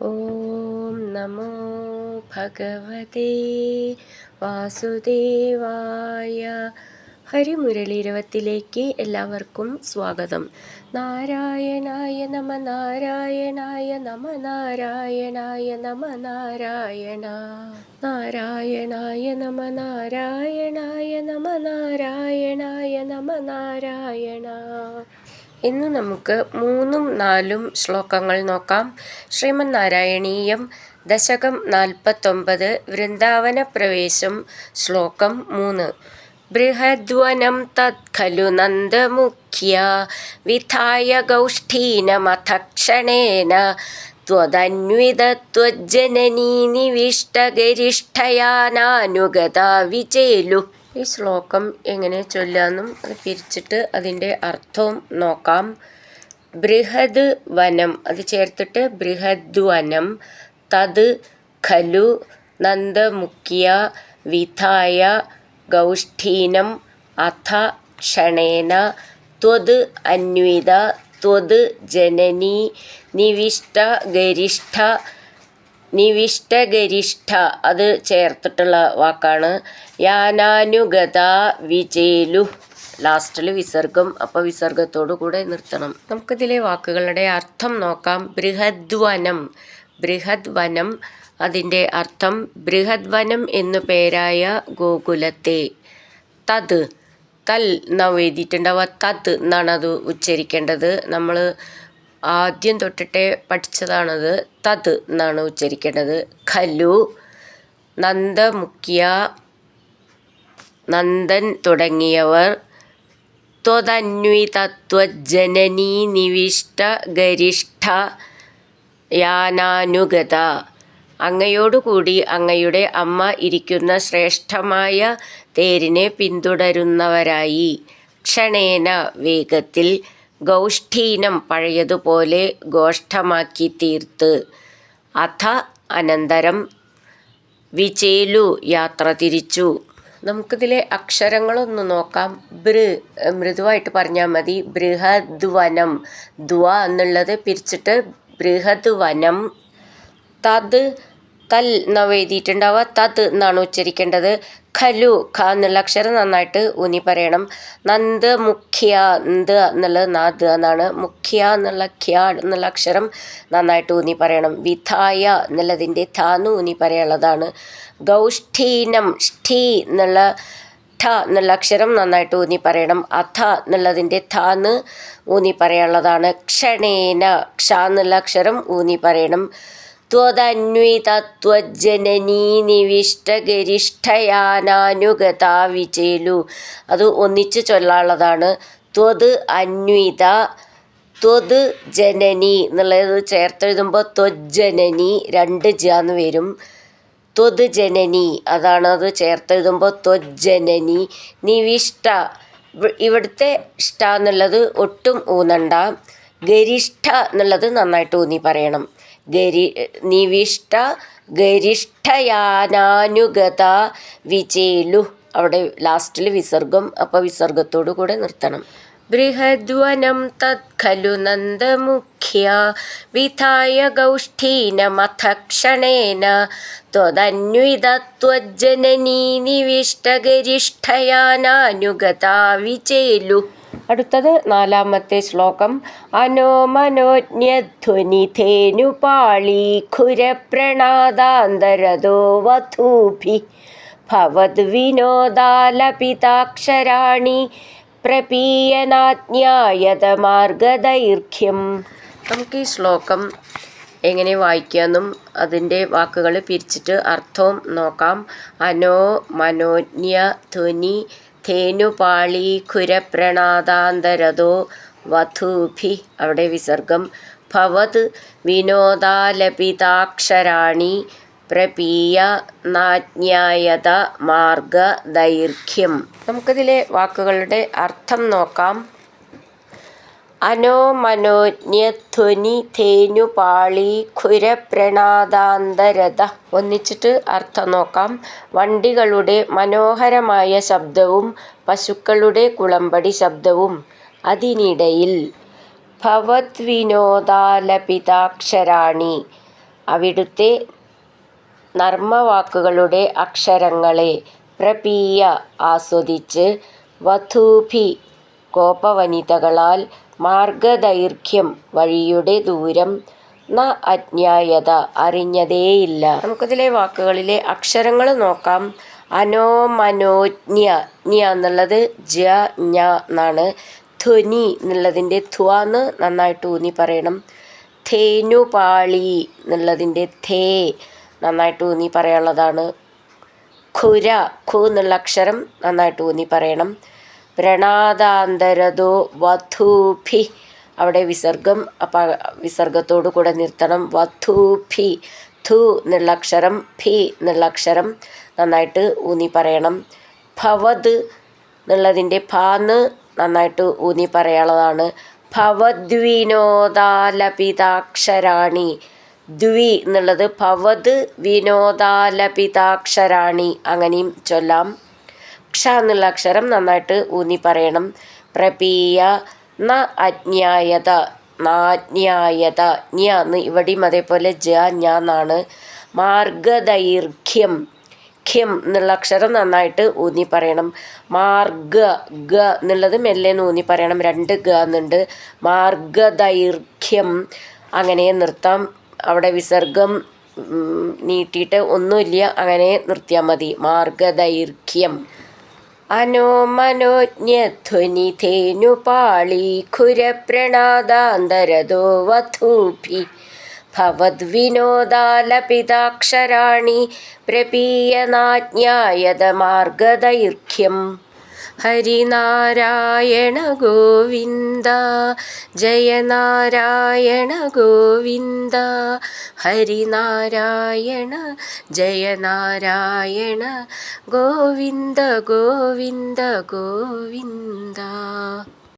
ഓം നമോ ഭഗവതേ വാസുദേവായ. ഹരിമുരളീരവത്തിലേക്ക് എല്ലാവർക്കും സ്വാഗതം. നാരായണായ നമ നാരായണായ നമ നാരായണായ നമ നാരായണ നാരായണായ നമ നാരായണായ നമ നാരായണായ നമ നാരായണ. ഇന്ന് നമുക്ക് 3ഉം 4ഉം ശ്ലോകങ്ങൾ നോക്കാം. ശ്രീമന് നാരായണീയം ദശകം 49 വൃന്ദാവന പ്രവേശം ശ്ലോകം 3. ബൃഹദ്വനം തത് ഖലു നന്ദമുഖ്യ വിധായ ഗൗഷ്ഠീനമഥ ക്ഷണേന ത്വദന്വിതത്വജ്ജനനീ നിവിഷ്ടഗരിഷ്ഠയാനാനുഗതാ വിചേലു. ഈ ശ്ലോകം എങ്ങനെ ചൊല്ലാമെന്നും അത് പിരിച്ചിട്ട് അതിൻ്റെ അർത്ഥവും നോക്കാം. ബൃഹദ് വനം അത് ചേർത്തിട്ട് ബൃഹദ്വനം തത് ഖലു നന്ദമുഖ്യ വിധായ ഗൗഷ്ഠീനം അഥ ക്ഷണേന ത്വത് അന്വിത ത്വത് ജനനീ നിവിഷ്ടഗരിഷ്ഠ അത് ചേർത്തിട്ടുള്ള വാക്കാണ്. യാനാനുഗത വിചേലു ലാസ്റ്റിൽ വിസർഗം, അപ്പോൾ വിസർഗത്തോടു കൂടെ നിർത്തണം. നമുക്കിതിലെ വാക്കുകളുടെ അർത്ഥം നോക്കാം. ബൃഹദ് വനം അതിൻ്റെ അർത്ഥം ബൃഹദ്വനം എന്നു പേരായ ഗോകുലത്തെ. തത് തൽ എന്നാണ് എഴുതിയിട്ടുണ്ടാവുക, തത് എന്നാണ് അത് ഉച്ചരിക്കേണ്ടത്. നമ്മൾ ആദ്യം തൊട്ടിട്ടേ പഠിച്ചതാണത്. തത് എന്നാണ് ഉച്ചരിക്കേണ്ടത്. ഖലു നന്ദമുഖ്യ നന്ദൻ തുടങ്ങിയവർ ത്വദന്വിതത്വജ്ജനനീ നിവിഷ്ട ഗരിഷ്ഠ യാനാനുഗത അങ്ങയോടുകൂടി അങ്ങയുടെ അമ്മ ഇരിക്കുന്ന ശ്രേഷ്ഠമായ തേരിനെ പിന്തുടരുന്നവരായി. ക്ഷണേന വേഗത്തിൽ ഗൗഷ്ഠീനം പഴയതുപോലെ ഗോഷ്ഠമാക്കി തീർത്ത്. അഥ അനന്തരം വിചേലു യാത്ര തിരിച്ചു. നമുക്കിതിലെ അക്ഷരങ്ങളൊന്ന് നോക്കാം. മൃദുവായിട്ട് പറഞ്ഞാൽ മതി. ബൃഹദ്വനം ദ്വ എന്നുള്ളത് പിരിച്ചിട്ട് ബൃഹദ്വനം. തത് തൽ എന്നാണ് എഴുതിയിട്ടുണ്ടാവുക, തത് എന്നാണ് ഉച്ചരിക്കേണ്ടത്. ഖലു ഖ എന്നുള്ള അക്ഷരം നന്നായിട്ട് ഊന്നി പറയണം. നന്ദമുഖ്യ എന്ത് എന്നുള്ളത് നാദ് എന്നാണ്. മുഖ്യ എന്നുള്ള ഖ്യ എന്നുള്ള അക്ഷരം നന്നായിട്ട് ഊന്നി പറയണം. വിധായ എന്നുള്ളതിൻ്റെ ഥാന്ന് ഊന്നി പറയാനുള്ളതാണ്. ഗൗഷ്ഠീനം ഷ്ഠീ എന്നുള്ള ഠ എന്നുള്ള അക്ഷരം നന്നായിട്ട് ഊന്നി പറയണം. അഥ എന്നുള്ളതിൻ്റെ ഥാന്ന് ഊന്നി പറയാനുള്ളതാണ്. ക്ഷണേന ക്ഷ എന്നുള്ള അക്ഷരം ഊന്നി പറയണം. ത്വദന്വിതത്വജ്ജനനീ നിവിഷ്ടഗരിഷ്ഠയാനാനുഗതാ വിചേലു അത് ഒന്നിച്ച് ചൊല്ലാനുള്ളതാണ്. ത്വത് അന്വിത ത്വത് ജനനി എന്നുള്ളത് ചേർത്തെഴുതുമ്പോൾ ത്വജ്ജനനി 2 ജാന്ന് വരും. ത്വത് ജനനി അതാണ് അത് ചേർത്തെഴുതുമ്പോൾ ത്വജ്ജനനി. നിവിഷ്ട ഇവിടുത്തെ ഇഷ്ട എന്നുള്ളത് ഒട്ടും ഊന്നണ്ട. ഗരിഷ്ഠ എന്നുള്ളത് നന്നായിട്ട് ഊന്നി പറയണം. നിവിഷ്ട ഗരിഷ്ഠയാനാനുഗത വിചേലു അവിടെ ലാസ്റ്റിൽ വിസർഗം, അപ്പോൾ വിസർഗത്തോടു കൂടെ നിർത്തണം. ബൃഹദ്വനം തത് ഖലു നന്ദമുഖ്യ വിധായ ഗൗഷ്ഠീനമഥ ക്ഷണേന ത്വദന്വിതത്വജ്ജനനീ നിവിഷ്ടഗരിഷ്ഠയാനാനുഗതാ വിചേലു. അടുത്തത് 4ാമത്തെ ശ്ലോകം. അനോമനോജ്ഞധ്വനിധേനുപാളീഖുരപ്രണാദാന്തരതോ വധൂഭി ഭവദ്വിനോദാലപിതാക്ഷരാണി പ്രപീയനാജ്ഞായത മാർഗദൈർഘ്യം. നമുക്ക് ഈ ശ്ലോകം എങ്ങനെ വായിക്കാമെന്നും അതിൻ്റെ വാക്കുകൾ പിരിച്ചിട്ട് അർത്ഥവും നോക്കാം. അനോ മനോജ്ഞ ധ്വനി ധേനുപാളീഖുരപ്രണാദാന്തരതോ വധൂഭി അവിടെ വിസർഗം. ഭവത് വിനോദാലപിതാക്ഷരാണി പ്രപീയ നാജ്ഞായത മാർഗദൈർഘ്യം. നമുക്കിതിലെ വാക്കുകളുടെ അർത്ഥം നോക്കാം. അനോമനോജ്ഞധ്വനി ധേനുപാളീഖുരപ്രണാദാന്തരത ഒന്നിച്ചിട്ട് അർത്ഥം നോക്കാം. വണ്ടികളുടെ മനോഹരമായ ശബ്ദവും പശുക്കളുടെ കുളമ്പടി ശബ്ദവും അതിനിടയിൽ. ഭവദ്വിനോദാലപിതാക്ഷരാണി അവിടുത്തെ നർമ്മവാക്കുകളുടെ അക്ഷരങ്ങളെ പ്രപീയ ആസ്വദിച്ച് വധൂഭി ഗോപവനിതകളാൽ മാർഗദൈർഘ്യം വഴിയുടെ ദൂരം ന അജ്ഞായത അറിഞ്ഞതേയില്ല. നമുക്കിതിലെ വാക്കുകളിലെ അക്ഷരങ്ങൾ നോക്കാം. അനോമനോജ്ഞ ജ്ഞ എന്നുള്ളത് ജ ഞ എന്നാണ്. ധ്വനി എന്നുള്ളതിൻ്റെ ധ്വാന്ന് നന്നായിട്ട് ഊന്നി പറയണം. ധേനുപാളി എന്നുള്ളതിൻ്റെ ധേ നന്നായിട്ട് ഊന്നി പറയാനുള്ളതാണ്. ഖുര ഖു എന്നുള്ള അക്ഷരം നന്നായിട്ട് ഊന്നി പറയണം. വ്രണാദാന്തരതോ വധൂഭി അവിടെ വിസർഗം അപ്പം വിസർഗത്തോടു കൂടെ നിർത്തണം. വധൂഭി ധു എന്നുള്ള അക്ഷരം ഭി എന്നുള്ള അക്ഷരം നന്നായിട്ട് ഊന്നി പറയണം. ഭവത് എന്നുള്ളതിൻ്റെ ഭാന്ന് നന്നായിട്ട് ഊന്നി പറയാനുള്ളതാണ്. ഭവദ്വിനോദാലപിതാക്ഷരാണി ദ്വി എന്നുള്ളത് ഭവത് വിനോദാലപിതാക്ഷരാണി അങ്ങനെയും ചൊല്ലാം. ക്ഷ എന്നുള്ള അക്ഷരം നന്നായിട്ട് ഊന്നി പറയണം. പ്രപീയ ന അജ്ഞായത നാജ്ഞായത ജ്ഞ എന്ന് ഇവിടെയും അതേപോലെ ജ ഞ എന്നാണ്. മാർഗദൈർഘ്യം ഖ്യം എന്നുള്ള അക്ഷരം നന്നായിട്ട് ഊന്നി പറയണം. മാർഗ ഗ എന്നുള്ളത് മെല്ലെ ഊന്നി പറയണം. 2 ഗ എന്നുണ്ട്. മാർഗദൈർഘ്യം അങ്ങനെ നിർത്താം. അവിടെ വിസർഗം നീട്ടിയിട്ട് ഒന്നുമില്ല, അങ്ങനെ നിർത്തിയാൽ മതി. മാർഗദൈർഘ്യം. അനോമനോജ്ഞധ്വനി ധേനുപാളി ഖുരപ്രണാദാന്തരതോ വധൂഭി ഭവദ്വിനോദാലപിതാക്ഷരാണി പ്രപീയനാജ്ഞായത മാർഗദൈർഘ്യം. ഹരിനാരായണ ഗോവിന്ദ ജയ നാരായണ ഗോവിന്ദ ഹരിനാരായണ ജയ നാരായണ ഗോവിന്ദ ഗോവിന്ദ ഗോവിന്ദ.